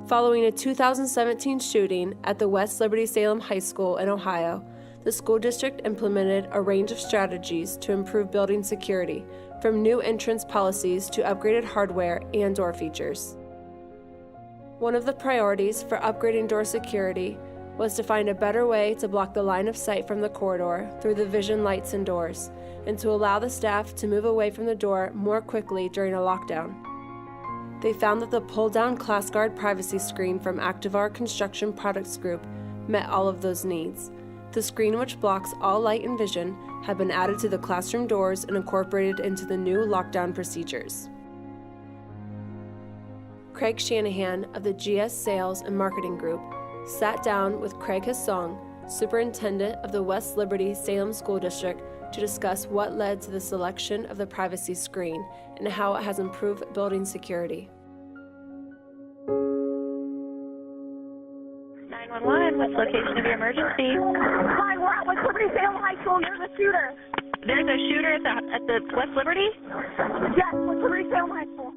Following a 2017 shooting at the West Liberty-Salem High School in Ohio, the school district implemented a range of strategies to improve building security, from new entrance policies to upgraded hardware and door features. One of the priorities for upgrading door security was to find a better way to block the line of sight from the corridor through the vision lights and doors, and to allow the staff to move away from the door more quickly during a lockdown. They found that the pull-down ClassGuard Privacy Screen from Activar Construction Products Group met all of those needs. The screen, which blocks all light and vision, had been added to the classroom doors and incorporated into the new lockdown procedures. Kraig Shanahan of the GS Sales and Marketing Group sat down with Kraig Hissong, superintendent of the West Liberty-Salem School District, to discuss what led to the selection of the privacy screen and how it has improved building security. 911, what's the location of your emergency? Hi, we're at West Liberty-Salem High School. There's a shooter. There's a shooter at the West Liberty? Yes, West Liberty-Salem High School.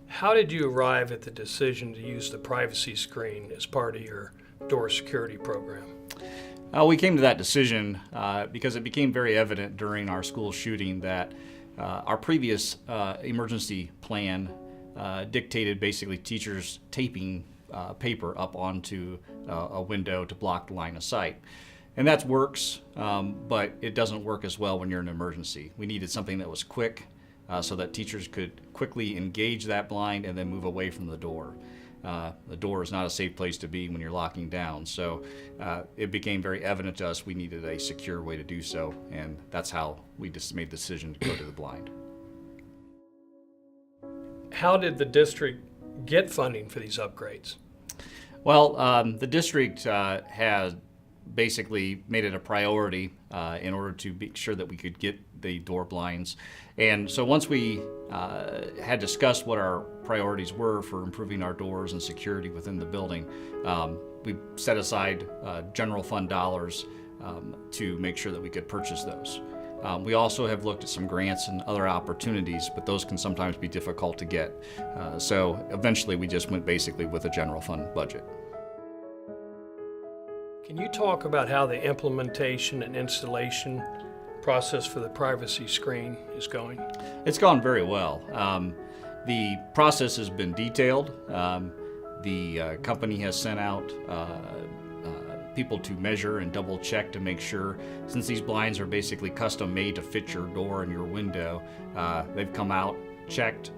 How did you arrive at the decision to use the privacy screen as part of your door security program? We came to that decision because it became very evident during our school shooting that our previous emergency plan dictated basically teachers taping paper up onto a window to block the line of sight. And that works, but it doesn't work as well when you're in an emergency. We needed something that was quick so that teachers could quickly engage that blind and then move away from the door. The door is not a safe place to be when you're locking down, so it became very evident to us we needed a secure way to do so, and that's how we just made the decision to go to the blind. How did the district get funding for these upgrades? Well, the district has basically made it a priority in order to be sure that we could get the door blinds. And so once we had discussed what our priorities were for improving our doors and security within the building, we set aside general fund dollars to make sure that we could purchase those. We also have looked at some grants and other opportunities, but those can sometimes be difficult to get. So eventually we just went basically with a general fund budget. Can you talk about how the implementation and installation process for the privacy screen is going? It's gone very well. The process has been detailed. The company has sent out people to measure and double check to make sure, since these blinds are basically custom made to fit your door and your window, they've come out, checked,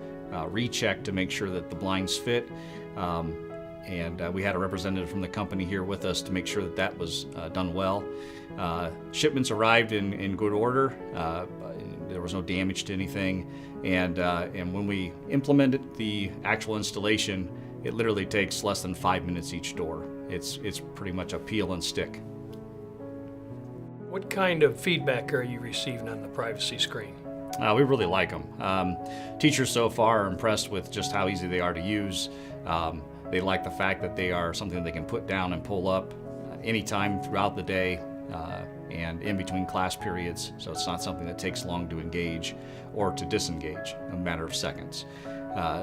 rechecked to make sure that the blinds fit. And we had a representative from the company here with us to make sure that that was done well. Shipments arrived in good order. There was no damage to anything. And when we implemented the actual installation, it literally takes less than 5 minutes each door. It's pretty much a peel and stick. What kind of feedback are you receiving on the privacy screen? We really like them. Teachers so far are impressed with just how easy they are to use. They like the fact that they are something they can put down and pull up anytime throughout the day and in between class periods, so it's not something that takes long to engage or to disengage, a matter of seconds.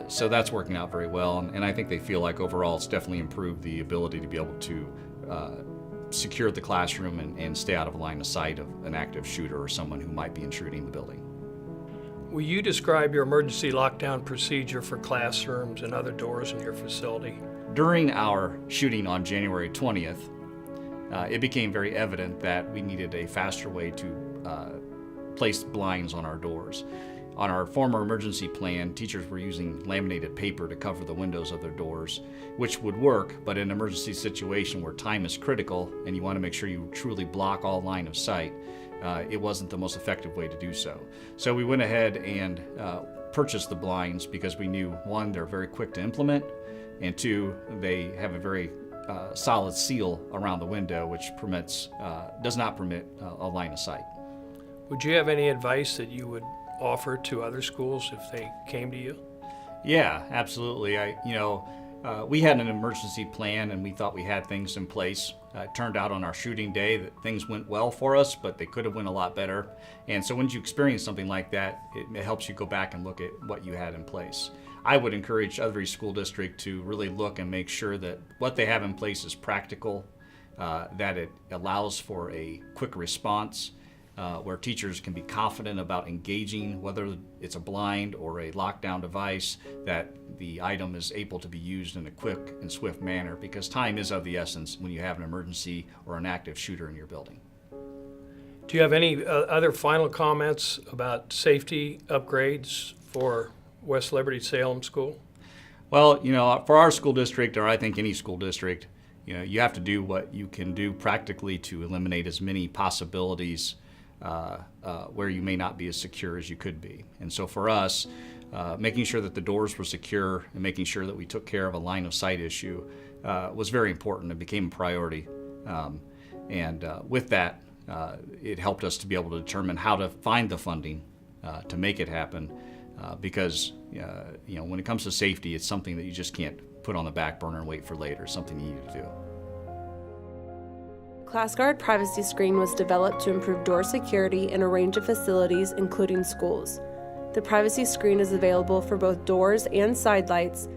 So that's working out very well, and I think they feel like overall it's definitely improved the ability to be able to secure the classroom and stay out of line of sight of an active shooter or someone who might be intruding the building. Will you describe your emergency lockdown procedure for classrooms and other doors in your facility? During our shooting on January 20th, it became very evident that we needed a faster way to place blinds on our doors. On our former emergency plan, teachers were using laminated paper to cover the windows of their doors, which would work, but in an emergency situation where time is critical and you want to make sure you truly block all line of sight, it wasn't the most effective way to do so. So we went ahead and purchased the blinds because we knew, one, they're very quick to implement, and two, they have a very solid seal around the window, which does not permit a line of sight. Would you have any advice that you would offer to other schools if they came to you? Yeah, absolutely. We had an emergency plan and we thought we had things in place. It turned out on our shooting day that things went well for us, but they could have went a lot better. And so when you experience something like that, it helps you go back and look at what you had in place. I would encourage every school district to really look and make sure that what they have in place is practical, that it allows for a quick response, where teachers can be confident about engaging, whether it's a blind or a lockdown device, that the item is able to be used in a quick and swift manner, because time is of the essence when you have an emergency or an active shooter in your building. Do you have any other final comments about safety upgrades for West Liberty-Salem School? Well, for our school district, or I think any school district, you have to do what you can do practically to eliminate as many possibilities where you may not be as secure as you could be. And so for us, making sure that the doors were secure and making sure that we took care of a line of sight issue was very important. It became a priority. With that, it helped us to be able to determine how to find the funding to make it happen, because when it comes to safety, it's something that you just can't put on the back burner and wait for later. It's something you need to do. ClassGuard Privacy Screen was developed to improve door security in a range of facilities, including schools. The privacy screen is available for both doors and side lights